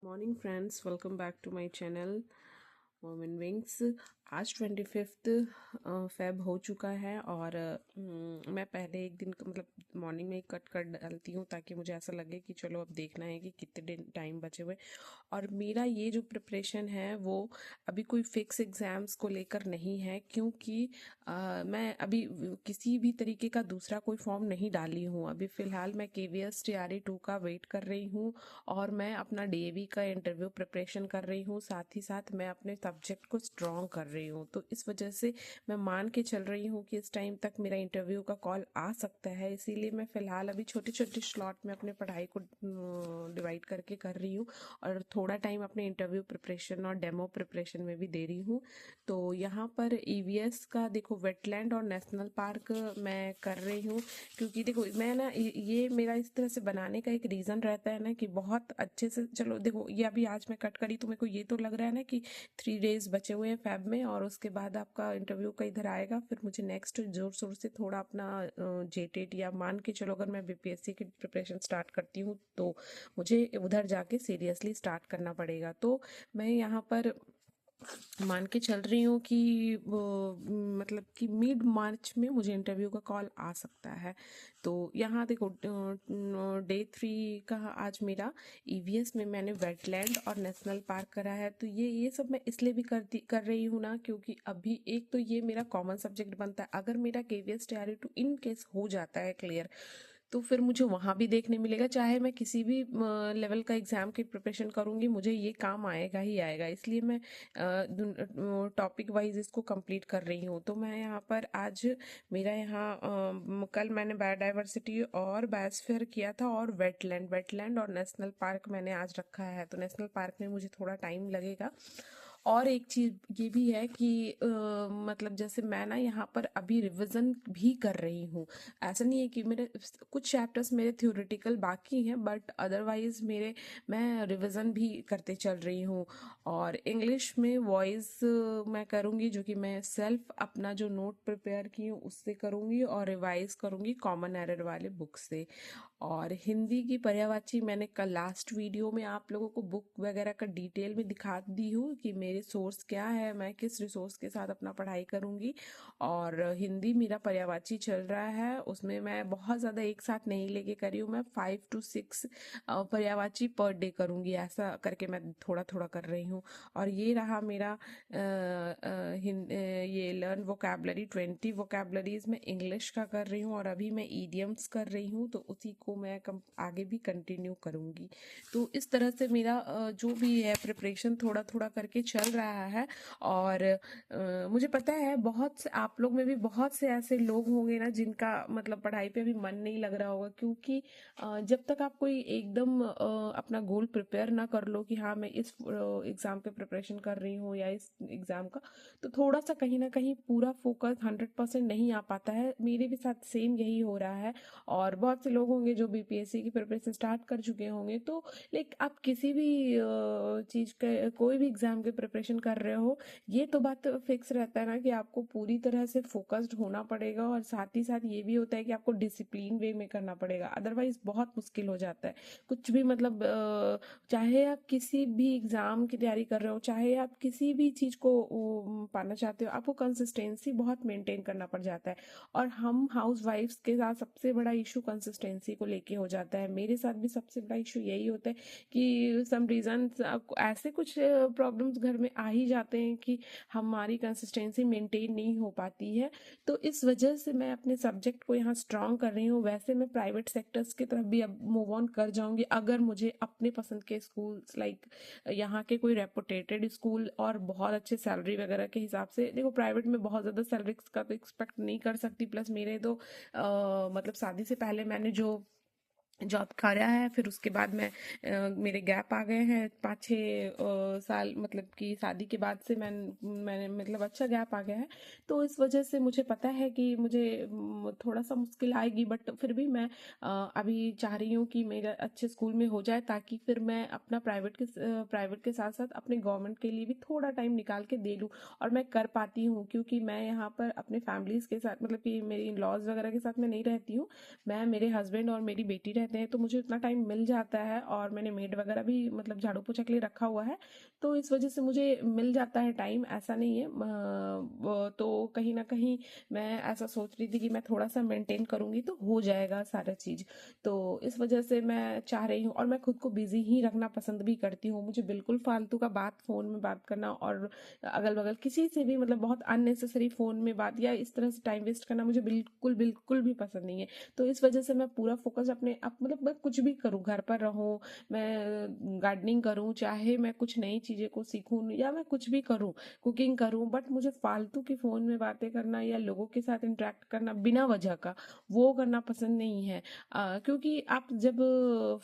Morning friends, welcome back to my channel womb in wings. आज 25 Feb हो चुका है और मैं पहले एक दिन मतलब मॉर्निंग में ही कट कर डालती हूँ ताकि मुझे ऐसा लगे कि चलो अब देखना है कि कितने टाइम बचे हुए। और मेरा ये जो प्रिपरेशन है वो अभी कोई फिक्स एग्ज़ाम्स को लेकर नहीं है, क्योंकि मैं अभी किसी भी तरीके का दूसरा कोई फॉर्म नहीं डाली हूँ। अभी फ़िलहाल मैं KVS TRE 2 का वेट कर रही हूँ और मैं अपना DAV का इंटरव्यू प्रिपरेशन कर रही हूँ। साथ ही साथ मैं अपने सब्जेक्ट को स्ट्रॉन्ग कर रही हूँ, तो इस वजह से मैं मान के चल रही हूँ कि इस टाइम तक मेरा इंटरव्यू का कॉल आ सकता है। इसीलिए मैं फ़िलहाल अभी छोटे छोटे स्लॉट में अपने पढ़ाई को डिवाइड करके कर रही हूँ और थोड़ा टाइम अपने इंटरव्यू प्रिपरेशन और डेमो प्रिपरेशन में भी दे रही हूँ। तो यहाँ पर EVS का देखो, वेटलैंड और नेशनल पार्क मैं कर रही हूँ, क्योंकि देखो मैं ना ये मेरा इस तरह से बनाने का एक रीज़न रहता है ना कि बहुत अच्छे से, चलो देखो ये अभी आज मैं कट करी तो मेरे को ये तो लग रहा है ना कि 3 डेज बचे हुए हैं फैब में और उसके बाद आपका इंटरव्यू का इधर आएगा। फिर मुझे नेक्स्ट जोर शोर से थोड़ा अपना JTET या मान के चलो अगर मैं BPSC की प्रिपरेशन स्टार्ट करती हूँ तो मुझे उधर जाके सीरियसली स्टार्ट करना पड़ेगा। तो मैं यहाँ पर मान के चल रही हूँ कि मतलब कि मिड मार्च में मुझे इंटरव्यू का कॉल आ सकता है। तो यहाँ देखो डे 3 का आज मेरा EVS में मैंने वेटलैंड और नेशनल पार्क करा है। तो ये सब मैं इसलिए भी कर रही हूँ ना, क्योंकि अभी एक तो ये मेरा कॉमन सब्जेक्ट बनता है। अगर मेरा KVS TRE 2 इन केस हो जाता है क्लियर, तो फिर मुझे वहाँ भी देखने मिलेगा। चाहे मैं किसी भी लेवल का एग्ज़ाम की प्रिपरेशन करूँगी, मुझे ये काम आएगा ही आएगा। इसलिए मैं टॉपिक वाइज इसको कंप्लीट कर रही हूँ। तो मैं यहाँ पर आज मेरा यहाँ कल मैंने बायोडाइवर्सिटी और बायोस्फीयर किया था और वेटलैंड और नेशनल पार्क मैंने आज रखा है। तो नेशनल पार्क में मुझे थोड़ा टाइम लगेगा। और एक चीज़ ये भी है कि मतलब जैसे मैं ना यहाँ पर अभी रिवीजन भी कर रही हूँ। ऐसा नहीं है कि मेरे कुछ चैप्टर्स मेरे थ्योरेटिकल बाकी हैं, बट अदरवाइज मैं रिवीजन भी करते चल रही हूँ। और इंग्लिश में वॉइस मैं करूँगी, जो कि मैं सेल्फ अपना जो नोट प्रिपेयर की हूँ उससे करूँगी और रिवाइज करूँगी कॉमन एरर वाले बुक से। और हिंदी की पर्यायवाची मैंने कल लास्ट वीडियो में आप लोगों को बुक वगैरह का डिटेल में दिखा दी हूँ कि मेरे सोर्स क्या है, मैं किस रिसोर्स के साथ अपना पढ़ाई करूँगी। और हिंदी मेरा पर्यायवाची चल रहा है, उसमें मैं बहुत ज़्यादा एक साथ नहीं लेके करी हूँ। मैं 5 to 6 पर्यायवाची पर डे करूँगी, ऐसा करके मैं थोड़ा थोड़ा कर रही हूँ। और ये रहा मेरा ये लर्न वोकैबलरी 20 वोकैबलरीज में इंग्लिश का कर रही हूँ और अभी मैं ईडियम्स कर रही हूँ, तो उसी को मैं आगे भी कंटिन्यू करूँगी। तो इस तरह से मेरा जो भी है प्रिपरेशन थोड़ा थोड़ा करके चल रहा है। और मुझे पता है बहुत से आप लोग में भी बहुत से ऐसे लोग होंगे ना जिनका मतलब पढ़ाई पे अभी मन नहीं लग रहा होगा, क्योंकि जब तक आप कोई एकदम अपना गोल प्रिपेयर ना कर लो कि हाँ मैं इस एग्ज़ाम पे प्रिपरेशन कर रही हूँ या इस एग्ज़ाम का, तो थोड़ा सा कहीं ना कहीं पूरा फोकस 100% नहीं आ पाता है। मेरे भी साथ सेम यही हो रहा है। और बहुत से लोग होंगे जो BPSC की प्रिपरेशन स्टार्ट कर चुके होंगे। तो लाइक आप किसी भी चीज़ का कोई भी एग्ज़ाम की प्रिपरेशन कर रहे हो, ये तो बात फिक्स रहता है ना कि आपको पूरी तरह से फोकस्ड होना पड़ेगा। और साथ ही साथ ये भी होता है कि आपको डिसिप्लिन वे में करना पड़ेगा, अदरवाइज बहुत मुश्किल हो जाता है कुछ भी। मतलब चाहे आप किसी भी एग्ज़ाम की तैयारी कर रहे हो, चाहे आप किसी भी चीज़ को पाना चाहते हो, आपको कंसिस्टेंसी बहुत मेंटेन करना पड़ जाता है। और हम हाउस वाइफ्स के साथ सबसे बड़ा इशू कंसिस्टेंसी को लेके हो जाता है। मेरे साथ भी सबसे बड़ा इशू यही होता है कि सम रीज़न ऐसे कुछ प्रॉब्लम्स घर में आ ही जाते हैं कि हमारी कंसिस्टेंसी मेंटेन नहीं हो पाती है। तो इस वजह से मैं अपने सब्जेक्ट को यहाँ स्ट्रॉन्ग कर रही हूँ। वैसे मैं प्राइवेट सेक्टर्स की तरफ भी अब मूव ऑन कर जाऊंगी अगर मुझे अपने पसंद के स्कूल्स लाइक यहाँ के कोई रेपुटेटेड स्कूल और बहुत अच्छे सैलरी वगैरह के हिसाब से। देखो प्राइवेट में बहुत ज़्यादा सैलरी का तो एक्सपेक्ट नहीं कर सकती, प्लस मेरे तो मतलब शादी से पहले मैंने जो जॉब करा है, फिर उसके बाद मेरे गैप आ गए हैं 5-6 साल, मतलब कि शादी के बाद से मैंने मतलब अच्छा गैप आ गया है। तो इस वजह से मुझे पता है कि मुझे थोड़ा सा मुश्किल आएगी, बट फिर भी मैं अभी चाह रही हूँ कि मेरा अच्छे स्कूल में हो जाए, ताकि फिर मैं अपना प्राइवेट के साथ साथ अपने गवर्नमेंट के लिए भी थोड़ा टाइम निकाल के दे लूँ। और मैं कर पाती हूँ, क्योंकि मैं यहाँ पर अपने फैमिलीज़ के साथ, मतलब कि मेरी इन लॉज वगैरह के साथ मैं नहीं रहती हूँ। मैं, मेरे हस्बैंड और मेरी बेटी रहती रहते हैं तो मुझे उतना टाइम मिल जाता है, और मैंने मेड वगैरह भी मतलब झाड़ू पोछा के लिए रखा हुआ है, तो इस वजह से मुझे मिल जाता है टाइम, ऐसा नहीं है। तो कहीं ना कहीं मैं ऐसा सोच रही थी कि मैं थोड़ा सा मेंटेन करूंगी तो हो जाएगा सारा चीज़। तो इस वजह से मैं चाह रही हूँ, और मैं खुद को बिजी ही रखना पसंद भी करती हूँ। मुझे बिल्कुल फालतू का बात फ़ोन में बात करना और अगल बगल किसी से भी मतलब बहुत अननेसेसरी फ़ोन में बात या इस तरह से टाइम वेस्ट करना मुझे बिल्कुल बिल्कुल भी पसंद नहीं है। तो इस वजह से मैं पूरा फोकस अपने आप मतलब मैं कुछ भी करूँ, घर पर रहूँ, मैं गार्डनिंग करूँ, चाहे मैं कुछ नई चीज़ें को सीखूँ या मैं कुछ भी करूँ, कुकिंग करूँ, बट मुझे फालतू की फ़ोन में बातें करना या लोगों के साथ इंटरेक्ट करना बिना वजह का, वो करना पसंद नहीं है। क्योंकि आप जब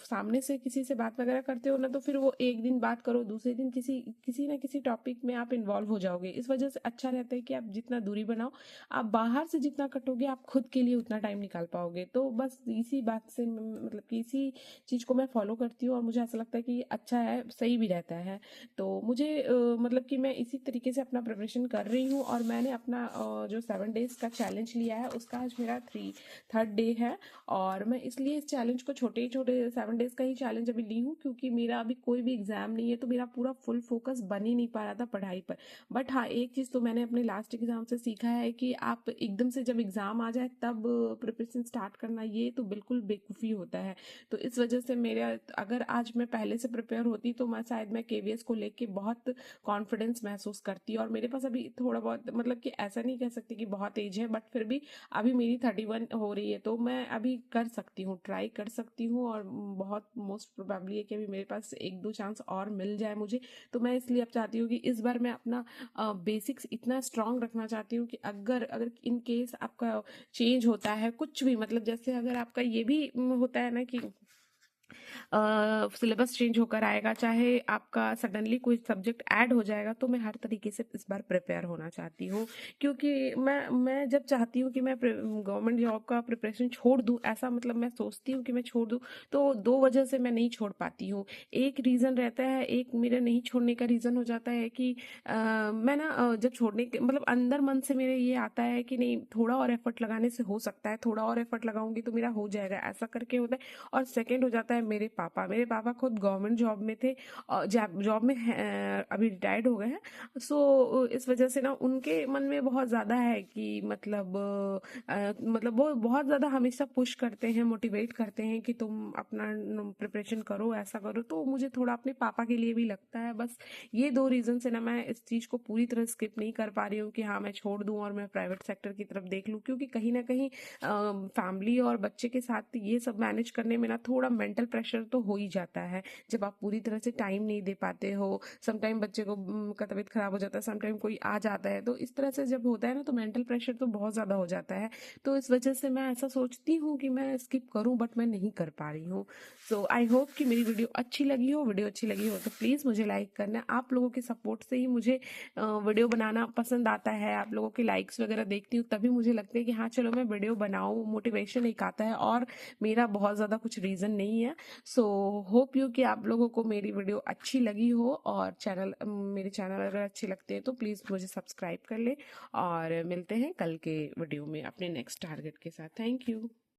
सामने से किसी से बात वगैरह करते हो ना, तो फिर वो एक दिन बात करो, दूसरे दिन किसी किसी ना किसी टॉपिक में आप इन्वॉल्व हो जाओगे। इस वजह से अच्छा रहता है कि आप जितना दूरी बनाओ, आप बाहर से जितना कटोगे आप खुद के लिए उतना टाइम निकाल पाओगे। तो बस इसी बात से मतलब कि इसी चीज़ को मैं फॉलो करती हूँ, और मुझे ऐसा लगता है कि अच्छा है, सही भी रहता है। तो मुझे मतलब कि मैं इसी तरीके से अपना प्रिपरेशन कर रही हूँ, और मैंने अपना जो 7 डेज का चैलेंज लिया है उसका आज मेरा थर्ड डे है। और मैं इसलिए इस चैलेंज को छोटे छोटे 7 डेज का ही चैलेंज अभी ली हूँ, क्योंकि मेरा अभी कोई भी एग्जाम नहीं है, तो मेरा पूरा फुल फोकस बन ही नहीं पा रहा था पढ़ाई पर। बट हाँ, एक चीज़ तो मैंने अपने लास्ट एग्जाम से सीखा है कि आप एकदम से जब एग्जाम आ जाए तब प्रिपरेशन स्टार्ट करना, ये तो बिल्कुल बेवकूफ़ी होता है। तो इस वजह से मेरा, अगर आज मैं पहले से प्रिपेयर होती तो मैं शायद मैं केवीएस को लेके बहुत कॉन्फिडेंस महसूस करती। और मेरे पास अभी थोड़ा बहुत मतलब कि ऐसा नहीं कह सकती कि बहुत एज है, बट फिर भी अभी मेरी 31 हो रही है, तो मैं अभी कर सकती हूँ, ट्राई कर सकती हूँ। और बहुत मोस्ट प्रोबेबली है कि अभी मेरे पास एक दो चांस और मिल जाए मुझे। तो मैं इसलिए अब चाहती हूँ कि इस बार मैं अपना बेसिक्स इतना स्ट्रांग रखना चाहती हूँ कि अगर अगर इन केस आपका चेंज होता है कुछ भी, मतलब जैसे अगर आपका ये भी होता है ना कि सिलेबस चेंज होकर आएगा, चाहे आपका सडनली कोई सब्जेक्ट ऐड हो जाएगा, तो मैं हर तरीके से इस बार प्रिपेयर होना चाहती हूँ। क्योंकि मैं जब चाहती हूँ कि मैं गवर्नमेंट जॉब का प्रिपरेशन छोड़ दूँ, ऐसा मतलब मैं सोचती हूँ कि मैं छोड़ दूँ, तो दो वजह से मैं नहीं छोड़ पाती हूँ। एक रीज़न रहता है, एक मेरा नहीं छोड़ने का रीज़न हो जाता है कि मैं ना जब छोड़ने के मतलब अंदर मन से मेरे ये आता है कि नहीं, थोड़ा और एफर्ट लगाने से हो सकता है, थोड़ा और एफर्ट लगाऊंगी तो मेरा हो जाएगा, ऐसा करके होता है। और सेकंड हो जाता है मेरे पापा खुद गवर्नमेंट जॉब में थे, और जॉब में अभी रिटायर्ड हो गए हैं। सो इस वजह से ना उनके मन में बहुत ज़्यादा है कि मतलब वो बहुत ज़्यादा हमेशा पुश करते हैं, मोटिवेट करते हैं कि तुम अपना प्रिपरेशन करो, ऐसा करो। तो मुझे थोड़ा अपने पापा के लिए भी लगता है। बस ये दो रीज़न से ना मैं इस चीज़ को पूरी तरह स्किप नहीं कर पा रही हूँ कि हाँ मैं छोड़ दूँ और मैं प्राइवेट सेक्टर की तरफ देख लूँ। क्योंकि कहीं ना कहीं फैमिली और बच्चे के साथ ये सब मैनेज करने में ना थोड़ा मेंटल प्रेशर तो हो ही जाता है, जब आप पूरी तरह से टाइम नहीं दे पाते हो। समटाइम बच्चे को का तबीयत खराब हो जाता है, समटाइम कोई आ जाता है, तो इस तरह से जब होता है ना तो मेंटल प्रेशर तो बहुत ज़्यादा हो जाता है। तो इस वजह से मैं ऐसा सोचती हूँ कि मैं स्किप करूँ, बट मैं नहीं कर पा रही हूँ। सो आई होप कि मेरी वीडियो अच्छी लगी हो। वीडियो अच्छी लगी हो तो प्लीज़ मुझे लाइक करना। आप लोगों के सपोर्ट से ही मुझे वीडियो बनाना पसंद आता है। आप लोगों के लाइक्स वगैरह देखती हूँ तभी मुझे लगता है कि हाँ चलो मैं वीडियो बनाऊँ, मोटिवेशन एक आता है। और मेरा बहुत ज़्यादा कुछ रीज़न नहीं है। सो होप यू कि आप लोगों को मेरी वीडियो अच्छी लगी हो, और मेरे चैनल अगर अच्छे लगते हैं तो प्लीज़ मुझे सब्सक्राइब कर ले। और मिलते हैं कल के वीडियो में अपने नेक्स्ट टारगेट के साथ। Thank you.